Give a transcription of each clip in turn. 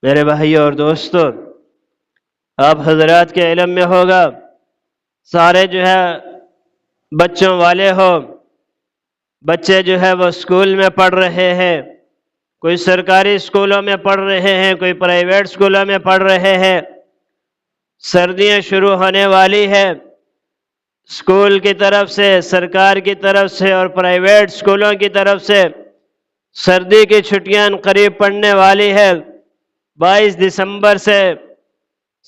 میرے بھائیوں اور دوستوں، آپ حضرات کے علم میں ہوگا، سارے بچوں والے ہو، بچے وہ اسکول میں پڑھ رہے ہیں، کوئی سرکاری اسکولوں میں پڑھ رہے ہیں، کوئی پرائیویٹ اسکولوں میں پڑھ رہے ہیں۔ سردیاں شروع ہونے والی ہے، اسکول کی طرف سے، سرکار کی طرف سے اور پرائیویٹ اسکولوں کی طرف سے سردی کی چھٹیاں قریب پڑنے والی ہے۔ 22 دسمبر سے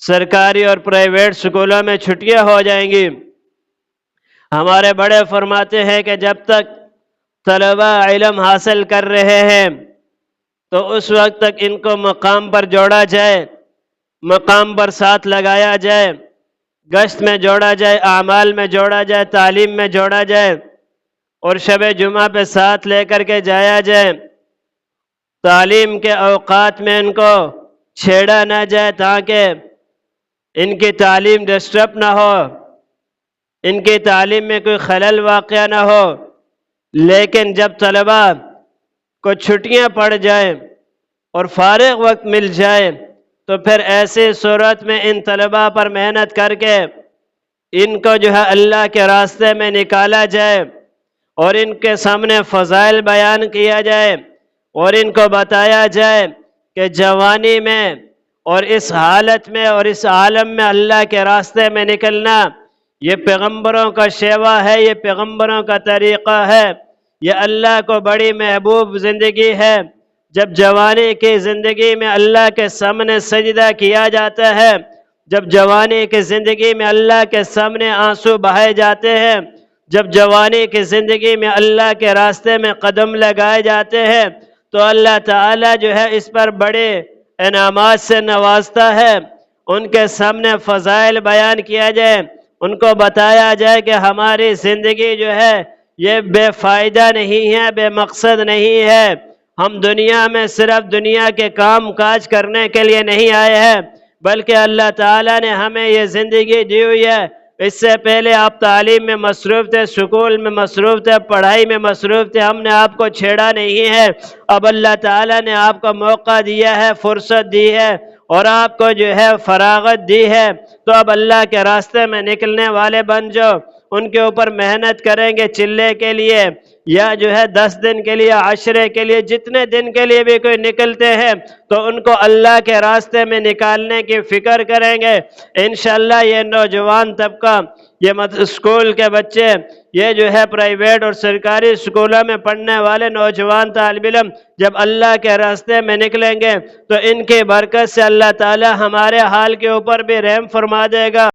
سرکاری اور پرائیویٹ اسکولوں میں چھٹیاں ہو جائیں گی۔ ہمارے بڑے فرماتے ہیں کہ جب تک طلبہ علم حاصل کر رہے ہیں تو اس وقت تک ان کو مقام پر جوڑا جائے، مقام پر ساتھ لگایا جائے، گشت میں جوڑا جائے، اعمال میں جوڑا جائے، تعلیم میں جوڑا جائے اور شب جمعہ پہ ساتھ لے کر کے جایا جائے۔ تعلیم کے اوقات میں ان کو چھیڑا نہ جائے تاکہ ان کی تعلیم ڈسٹرب نہ ہو، ان کی تعلیم میں کوئی خلل واقع نہ ہو۔ لیکن جب طلبہ کو چھٹیاں پڑ جائیں اور فارغ وقت مل جائے تو پھر ایسی صورت میں ان طلبہ پر محنت کر کے ان کو اللہ کے راستے میں نکالا جائے اور ان کے سامنے فضائل بیان کیا جائے اور ان کو بتایا جائے کہ جوانی میں اور اس حالت میں اور اس عالم میں اللہ کے راستے میں نکلنا یہ پیغمبروں کا شیوا ہے، یہ پیغمبروں کا طریقہ ہے، یہ اللہ کو بڑی محبوب زندگی ہے۔ جب جوانی کی زندگی میں اللہ کے سامنے سجدہ کیا جاتا ہے، جب جوانی کی زندگی میں اللہ کے سامنے آنسو بہائے جاتے ہیں، جب جوانی کی زندگی میں اللہ کے راستے میں قدم لگائے جاتے ہیں تو اللہ تعالیٰ اس پر بڑے انعامات سے نوازتا ہے۔ ان کے سامنے فضائل بیان کیا جائے، ان کو بتایا جائے کہ ہماری زندگی یہ بے فائدہ نہیں ہے، بے مقصد نہیں ہے۔ ہم دنیا میں صرف دنیا کے کام کاج کرنے کے لیے نہیں آئے ہیں، بلکہ اللہ تعالیٰ نے ہمیں یہ زندگی دی ہوئی ہے۔ اس سے پہلے آپ تعلیم میں مصروف تھے، سکول میں مصروف تھے، پڑھائی میں مصروف تھے، ہم نے آپ کو چھیڑا نہیں ہے۔ اب اللہ تعالیٰ نے آپ کو موقع دیا ہے، فرصت دی ہے اور آپ کو فراغت دی ہے، تو اب اللہ کے راستے میں نکلنے والے بن جاؤ۔ ان کے اوپر محنت کریں گے چلے کے لیے یا 10 دن کے لیے، عشرے کے لیے، جتنے دن کے لیے بھی کوئی نکلتے ہیں تو ان کو اللہ کے راستے میں نکالنے کی فکر کریں گے۔ انشاءاللہ یہ نوجوان طبقہ، یہ اسکول کے بچے، یہ پرائیویٹ اور سرکاری اسکولوں میں پڑھنے والے نوجوان طالب علم جب اللہ کے راستے میں نکلیں گے تو ان کی برکت سے اللہ تعالی ہمارے حال کے اوپر بھی رحم فرما دے گا۔